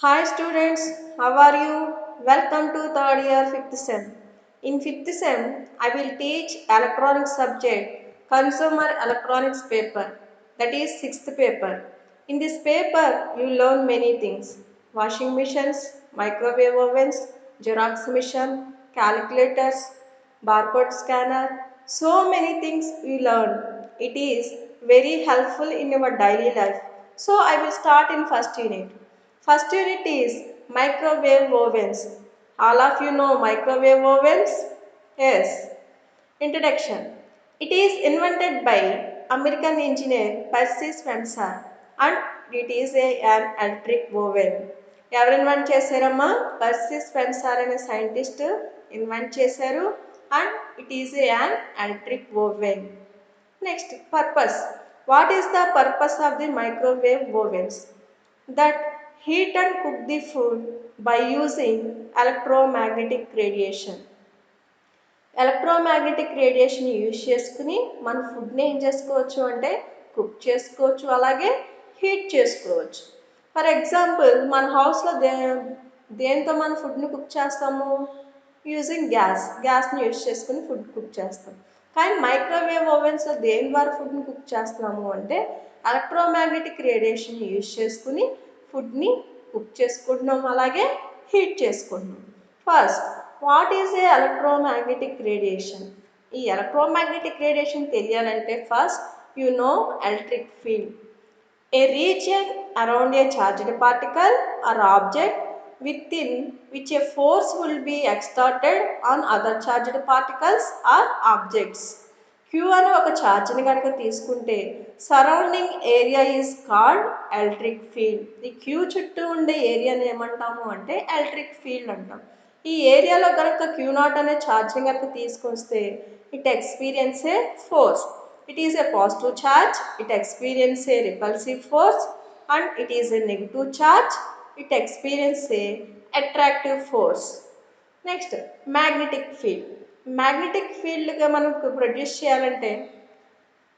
Hi students, how are you? Welcome to third year 5th sem. In 5th sem, I will teach electronics subject, consumer electronics paper, that is 6th paper. In this paper, you learn many things. Washing machines, microwave ovens, Xerox machine, calculators, barcode scanner, so many things you learn. It is very helpful in your daily life. So I will start in first unit. First unit is microwave ovens. All of you know microwave ovens? Yes. Introduction. It is invented by American engineer Percy Spencer and it is an electric oven. ఎవరు invent చేశారమ్మా? పర్సీ Spencer అనే scientist invent చేశారు and it is an electric oven. Next, purpose. What is the purpose of the microwave ovens? That heat and cook the food by using electromagnetic radiation. Electromagnetic radiation use చేసుకుని మన ఫుడ్ని ఏం చేసుకోవచ్చు అంటే cook చేసుకోవచ్చు, అలాగే heat చేసుకోవచ్చు. For example మన హౌస్లో దేంతో మన ఫుడ్ని కుక్ చేస్తాము? యూజింగ్ గ్యాస్ని యూజ్ చేసుకుని ఫుడ్ కుక్ చేస్తాం. కానీ మైక్రోవేవ్ ఓవెన్స్లో దేని ద్వారా ఫుడ్ని కుక్ చేస్తున్నాము అంటే ఎలక్ట్రోమాగ్నెటిక్ రేడియేషన్ యూజ్ చేసుకుని ఫుడ్ని కుక్ చేసుకుంటున్నాం, అలాగే హీట్ చేసుకుంటున్నాం. First, what is a electromagnetic radiation? ఈ ఎలక్ట్రోమాగ్నెటిక్ రేడియేషన్ తెలియాలంటే first you know electric field. A region around a charged particle or object within which a force will be exerted on other charged particles or objects. Q అనే ఒక ఛార్జ్ని కనుక తీసుకుంటే surrounding area is called electric field. ఈ queue చుట్టూ ఉండే ఏరియాని ఏమంటాము అంటే ఎలక్ట్రిక్ ఫీల్డ్ అంటాం. ఈ ఏరియాలో కనుక క్యూ నాట్ అనే ఛార్జ్ని కనుక తీసుకొస్తే it experience A force. It is a positive charge, it experiences a repulsive force, and it is a negative charge, it experiences a attractive force. Next, magnetic field. Magnetic field గా మనం produce చేయాలంటే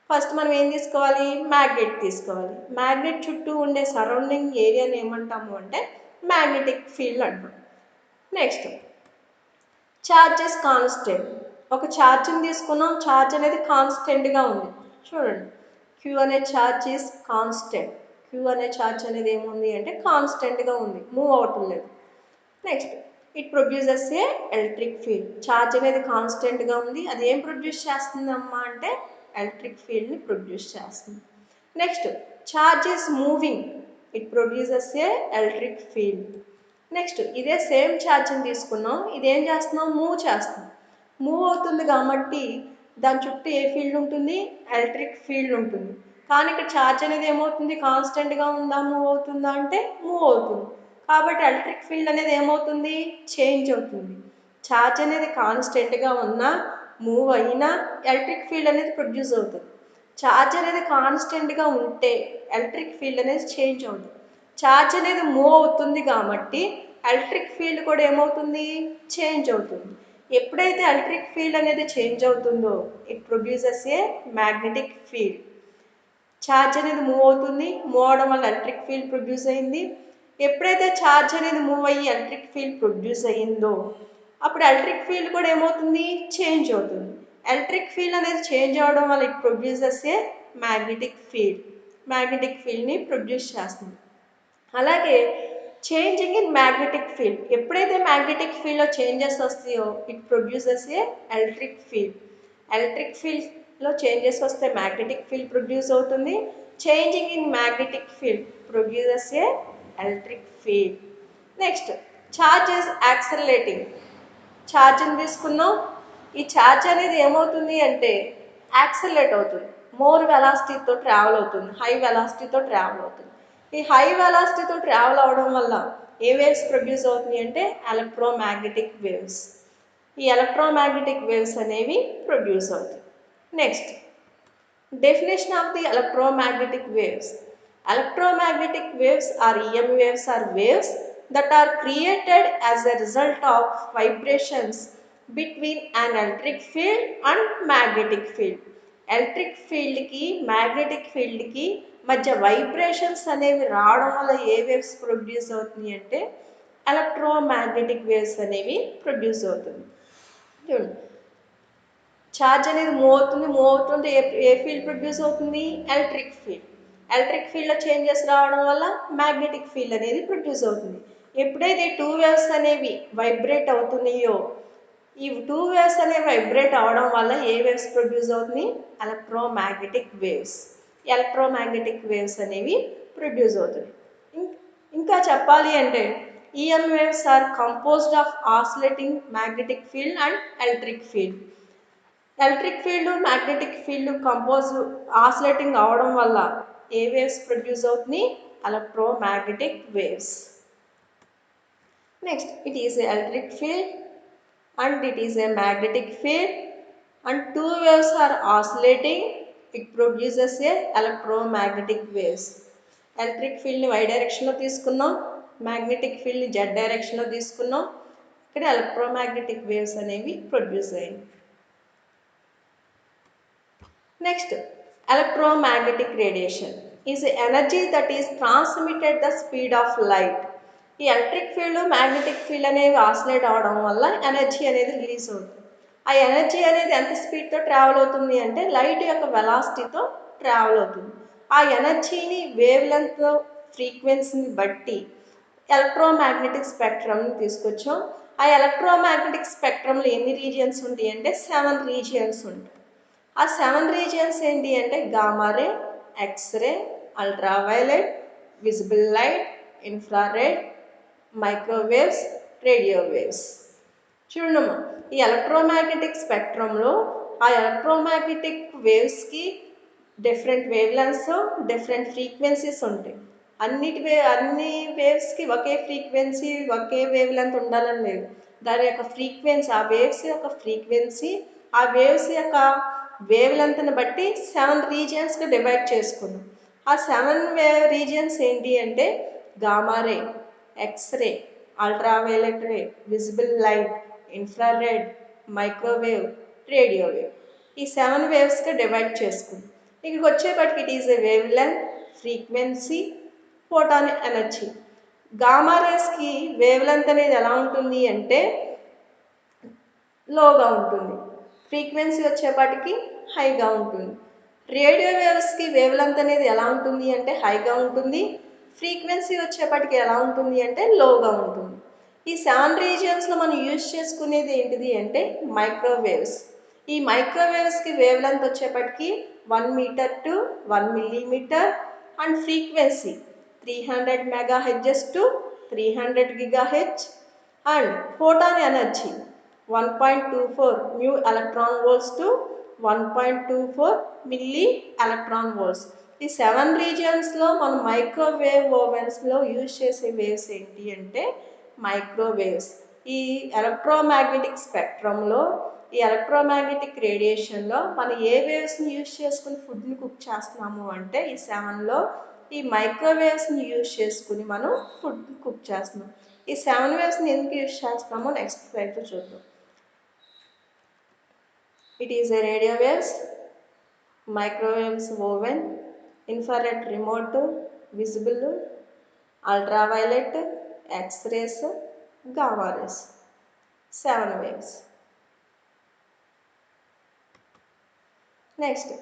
first మనం ఏం తీసుకోవాలి? Magnet తీసుకోవాలి. Magnet చుట్టూ ఉండే surrounding ఏరియాని ఏమంటాము అంటే మ్యాగ్నెటిక్ ఫీల్డ్ అంటాం. Next, charges constant. ఒక ఛార్జ్ని తీసుకున్నాం, ఛార్జ్ అనేది కాన్స్టెంట్గా ఉంది. చూడండి, క్యూ అనే ఛార్జ్ ఈస్ కాన్స్టెంట్. క్యూ అనే ఛార్జ్ అనేది ఏముంది అంటే కాన్స్టెంట్గా ఉంది, మూవ్ అవటం లేదు. Next, it produces a electric field. Charge అనేది కాన్స్టెంట్గా ఉంది, అది ఏం ప్రొడ్యూస్ చేస్తుందమ్మా అంటే ఎలక్ట్రిక్ ఫీల్డ్ని ప్రొడ్యూస్ చేస్తుంది. Next, charge is moving, it produces a electric field. Next, ఇదే సేమ్ ఛార్జ్ని తీసుకున్నాం, ఇదేం చేస్తున్నాం? మూవ్ చేస్తున్నాం. మూవ్ అవుతుంది కాబట్టి దాని చుట్టూ ఏ ఫీల్డ్ ఉంటుంది? ఎలక్ట్రిక్ ఫీల్డ్ ఉంటుంది. కానీ ఇక్కడ ఛార్జ్ అనేది ఏమవుతుంది? కాన్స్టెంట్గా ఉందా, మూవ్ అవుతుందా అంటే మూవ్ అవుతుంది. కాబట్టి ఎలక్ట్రిక్ ఫీల్డ్ అనేది ఏమవుతుంది? చేంజ్ అవుతుంది. ఛార్జ్ అనేది కాన్స్టెంట్గా ఉన్నా, మూవ్ అయినా ఎలక్ట్రిక్ ఫీల్డ్ అనేది ప్రొడ్యూస్ అవుతుంది. ఛార్జ్ అనేది కాన్స్టెంట్గా ఉంటే ఎలక్ట్రిక్ ఫీల్డ్ అనేది చేంజ్ అవుతుంది. ఛార్జ్ అనేది మూవ్ అవుతుంది కాబట్టి ఎలక్ట్రిక్ ఫీల్డ్ కూడా ఏమవుతుంది? చేంజ్ అవుతుంది. ఎప్పుడైతే ఎలక్ట్రిక్ ఫీల్డ్ అనేది చేంజ్ అవుతుందో it produces a magnetic field. Charge అనేది మూవ్ అవుతుంది, మూవ్ అవడం వల్ల ఎలక్ట్రిక్ ఫీల్డ్ ప్రొడ్యూస్ అయింది. ఎప్పుడైతే ఛార్జ్ అనేది మూవ్ అయ్యి ఎలక్ట్రిక్ ఫీల్డ్ ప్రొడ్యూస్ అయ్యిందో అప్పుడు ఎలక్ట్రిక్ ఫీల్డ్ కూడా ఏమవుతుంది? చేంజ్ అవుతుంది. ఎలక్ట్రిక్ ఫీల్డ్ అనేది చేంజ్ అవడం వల్ల it produces a magnetic field. Magnetic ఫీల్డ్ని ప్రొడ్యూస్ చేస్తుంది. అలాగే చేంజింగ్ ఇన్ మ్యాగ్నెటిక్ ఫీల్డ్. ఎప్పుడైతే మ్యాగ్నెటిక్ ఫీల్డ్లో చేంజెస్ వస్తాయో it produces a electric field. Electric ఫీల్డ్లో చేంజెస్ వస్తే మ్యాగ్నెటిక్ ఫీల్డ్ ప్రొడ్యూస్ అవుతుంది. Changing in magnetic field produces a electric field. Next, charge is accelerating. ఛార్జ్ని తీసుకున్నాం, ఈ ఛార్జ్ అనేది ఏమవుతుంది అంటే యాక్సలరేట్ అవుతుంది, మోర్ వెలాసిటీతో ట్రావెల్ అవుతుంది, హై వెలాసిటీతో ట్రావెల్ అవుతుంది. ఈ హై వెలాసిటీతో ట్రావెల్ అవడం వల్ల ఏ వేవ్స్ ప్రొడ్యూస్ అవుతుంది అంటే ఎలక్ట్రోమాగ్నెటిక్ వేవ్స్. ఈ ఎలక్ట్రోమాగ్నెటిక్ వేవ్స్ అనేవి ప్రొడ్యూస్ అవుతాయి. Next, definition of the electromagnetic waves. Electromagnetic waves or EM waves are waves that are created as a result of vibrations between an electric field and magnetic field. Electric ఫీల్డ్కి magnetic ఫీల్డ్కి మధ్య vibrations అనేవి రావడం వల్ల ఏ waves produce అవుతుంది అంటే electromagnetic waves అనేవి produce అవుతుంది. చూడండి, ఛార్జ్ అనేది మూవ్ అవుతుంది, ఏ ఫీల్డ్ ప్రొడ్యూస్ అవుతుంది? Electric field. ఎలక్ట్రిక్ ఫీల్డ్లో చేంజెస్ రావడం వల్ల మ్యాగ్నెటిక్ ఫీల్డ్ అనేది ప్రొడ్యూస్ అవుతుంది. ఎప్పుడైతే టూ వేవ్స్ అనేవి వైబ్రేట్ అవుతున్నాయో, ఈ టూ వేవ్స్ అనేవి వైబ్రేట్ అవడం వల్ల ఏ వేవ్స్ ప్రొడ్యూస్ అవుతుంది? Electromagnetic waves. ఎలక్ట్రోమాగ్నెటిక్ వేవ్స్ అనేవి ప్రొడ్యూస్ అవుతుంది. ఇంకా చెప్పాలి అంటే EM waves are composed of oscillating magnetic field and electric field. Electric field magnetic field compose oscillating అవడం వల్ల ఏ వేవ్స్ ప్రొడ్యూస్ అవుతుంది? Electromagnetic waves. Next, it is electric field and it is a magnetic field and two waves are oscillating, it produces a electromagnetic waves. Electric ఫీల్డ్ని y డైరెక్షన్లో తీసుకున్నాం, magnetic ఫీల్డ్ని z డైరెక్షన్లో తీసుకున్నాం. ఇక్కడ ఎలక్ట్రోమాగ్నెటిక్ వేవ్స్ అనేవి produce అయ్యాయి. Next, electromagnetic radiation is energy that is transmitted the speed of light. ఈ ఎలక్ట్రిక్ ఫీల్డ్ మ్యాగ్నెటిక్ ఫీల్డ్ అనేవి ఆసిలేట్ అవడం వల్ల ఎనర్జీ అనేది రిలీజ్ అవుతుంది. ఆ ఎనర్జీ అనేది ఎంత స్పీడ్తో ట్రావెల్ అవుతుంది అంటే లైట్ యొక్క వెలాసిటీతో ట్రావెల్ అవుతుంది. ఆ ఎనర్జీని వేవ్ లెంత్ ఫ్రీక్వెన్సీని బట్టి ఎలక్ట్రోమాగ్నెటిక్ స్పెక్ట్రమ్ని తీసుకొచ్చాం. ఆ ఎలక్ట్రోమాగ్నెటిక్ స్పెక్ట్రమ్లో ఎన్ని రీజియన్స్ ఉంటాయి అంటే 7 రీజియన్స్ ఉంటాయి. ఆ 7 రీజియన్స్ ఏంటి అంటే gamma ray, X ray, ultraviolet, visible light, infrared, microwaves, radio waves. చూడమ్మా, ఈ ఎలక్ట్రోమాగ్నెటిక్ స్పెక్ట్రంలో ఆ ఎలక్ట్రోమాగ్నెటిక్ వేవ్స్కి different wavelengths, different frequencies ఉంటాయి. అన్ని వేవ్స్కి ఒకే ఫ్రీక్వెన్సీ, ఒకే వేవ్ లెంత్ ఉండాలని లేదు. దాని యొక్క ఫ్రీక్వెన్సీ, ఆ వేవ్స్ యొక్క ఫ్రీక్వెన్సీ, ఆ వేవ్స్ యొక్క వేవ్ లెంత్ని బట్టి 7 రీజియన్స్గా డివైడ్ చేసుకున్నాం. ఆ 7 రీజియన్స్ ఏంటి అంటే gamma ray, X ray, ultraviolet ray, visible light, infrared, microwave, radio wave. ఈ 7 వేవ్స్గా డివైడ్ చేసుకుంది. ఇక్కడికి వచ్చేపటికి it is a wavelength, frequency, photon energy. Gamma రేస్కి వేవ్ లెంత్ అనేది ఎలా ఉంటుంది అంటే లోగా ఉంటుంది, ఫ్రీక్వెన్సీ వచ్చేపాటికి హైగా ఉంటుంది. రేడియో వేవ్స్కి వేవ్ లెంత్ అనేది ఎలా ఉంటుంది అంటే హైగా ఉంటుంది, ఫ్రీక్వెన్సీ వచ్చేపాటికి ఎలా ఉంటుంది అంటే లోగా ఉంటుంది. ఈ 7 రీజియన్స్లో మనం యూజ్ చేసుకునేది ఏంటిది అంటే మైక్రోవేవ్స్. ఈ మైక్రోవేవ్స్కి వేవ్ లెంత్ వచ్చేప్పటికి 1 meter to 1 millimeter and frequency 300 megahertz to 300 gigahertz and photon energy 1.24 new electron volts to 1.24 milli electron volts. ఈ 7 రీజియన్స్లో మనం మైక్రోవేవ్ ఓవెన్స్లో యూజ్ చేసే వేవ్స్ ఏంటి అంటే మైక్రోవేవ్స్. ఈ ఎలక్ట్రోమాగ్నెటిక్ స్పెక్ట్రంలో, ఈ ఎలక్ట్రోమాగ్నెటిక్ రేడియేషన్లో మనం ఏ వేవ్స్ని యూజ్ చేసుకుని ఫుడ్ని కుక్ చేస్తున్నాము అంటే ఈ 7లో ఈ మైక్రోవేవ్స్ని యూజ్ చేసుకుని మనం ఫుడ్ కుక్ చేస్తున్నాం. ఈ 7 వేవ్స్ని ఎందుకు యూజ్ చేస్తామో నెక్స్ట్ స్లైడ్లో చూద్దాం. It is a radio waves, microwaves oven, infrared remote, visible, ultraviolet, X-rays, gamma rays. 7 waves. Next,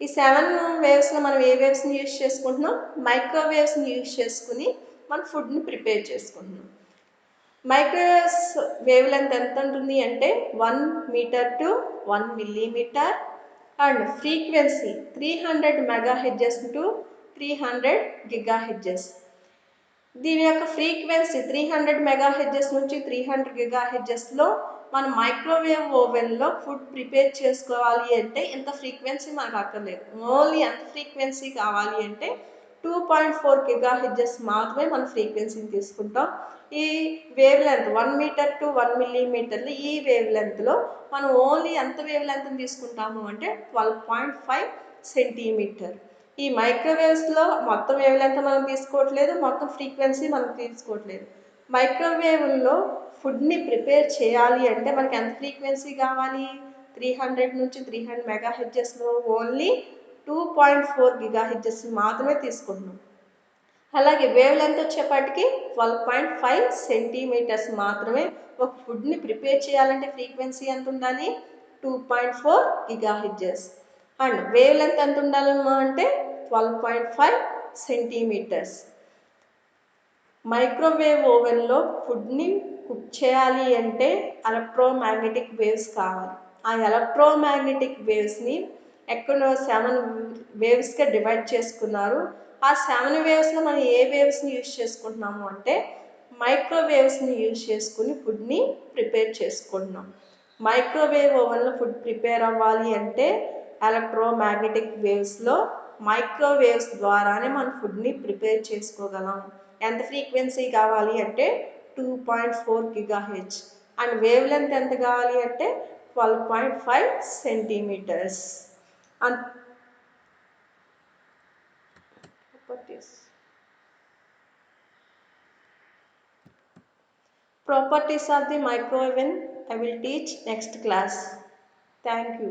ఈ 7 వేవ్స్లో మనం ఏ వేవ్స్ని యూజ్ చేసుకుంటున్నాం? మైక్రోవేవ్స్ని యూజ్ చేసుకుని మనం ఫుడ్ని ప్రిపేర్ చేసుకుంటున్నాం. మైక్రోవేవ్స్ వేవ్ లెంత్ ఎంత ఉంటుంది అంటే 1 meter to 1 millimeter and frequency 300 megahertz to 300 gigahertz. దీని యొక్క ఫ్రీక్వెన్సీ 300 మెగాహెర్ట్జ్ నుంచి 300 గిగాహెర్ట్జ్లో మనం మైక్రోవేవ్ ఓవెన్లో ఫుడ్ ప్రిపేర్ చేసుకోవాలి అంటే ఎంత ఫ్రీక్వెన్సీ మనకు అక్కర్లేదు. ఓన్లీ ఎంత ఫ్రీక్వెన్సీ కావాలి అంటే 2.4 గిగాహెర్ట్జ్ మాత్రమే మనం ఫ్రీక్వెన్సీని తీసుకుంటాం. ఈ వేవ్ లెంత్ 1 మీటర్ టు 1 మిల్లీమీటర్లు, ఈ వేవ్ లెంత్లో మనం ఓన్లీ ఎంత వేవ్ లెంత్ని తీసుకుంటాము అంటే 12.5 సెంటీమీటర్. ఈ మైక్రోవేవ్స్లో మొత్తం వేవ్ లెంత్ మనం తీసుకోవట్లేదు, మొత్తం ఫ్రీక్వెన్సీ మనం తీసుకోవట్లేదు. మైక్రోవేవ్లో ఫుడ్ని ప్రిపేర్ చేయాలి అంటే మనకి ఎంత ఫ్రీక్వెన్సీ కావాలి? 300 నుంచి 300 మెగాహెర్ట్జ్లో ఓన్లీ 2.4 గిగాహెర్ట్జ్ మాత్రమే తీసుకుంటున్నాం. అలాగే వేవ్ లెంత్ వచ్చేపాటికి 12.5 సెంటీమీటర్స్ మాత్రమే. ఒక ఫుడ్ని ప్రిపేర్ చేయాలంటే ఫ్రీక్వెన్సీ ఎంత ఉండాలి? 2.4 గిగాహెర్ట్జ్. అండ్ వేవ్ లెంత్ ఎంత ఉండాలమ్మా అంటే 12.5 సెంటీమీటర్స్. మైక్రోవేవ్ ఓవెన్లో ఫుడ్ని కుక్ చేయాలి అంటే ఎలక్ట్రోమాగ్నెటిక్ వేవ్స్ కావాలి. ఆ ఎలక్ట్రోమాగ్నెటిక్ వేవ్స్ని ఎక్కడో 7 వేవ్స్గా డివైడ్ చేసుకున్నారు. ఆ 7 వేవ్స్లో మనం ఏ వేవ్స్ని యూజ్ చేసుకుంటున్నాము అంటే మైక్రోవేవ్స్ని యూజ్ చేసుకుని ఫుడ్ని ప్రిపేర్ చేసుకుంటున్నాం. మైక్రోవేవ్ ఓవెన్లో ఫుడ్ ప్రిపేర్ అవ్వాలి అంటే ఎలక్ట్రోమాగ్నెటిక్ వేవ్స్లో మైక్రోవేవ్స్ ద్వారానే మనం ఫుడ్ని ప్రిపేర్ చేసుకోగలం. ఎంత ఫ్రీక్వెన్సీ కావాలి అంటే 2.4 గిగాహెర్ట్జ్. అండ్ వేవ్ లెంత్ ఎంత కావాలి అంటే 12.5 centimeters. And properties of the microwave I will teach next class. Thank you.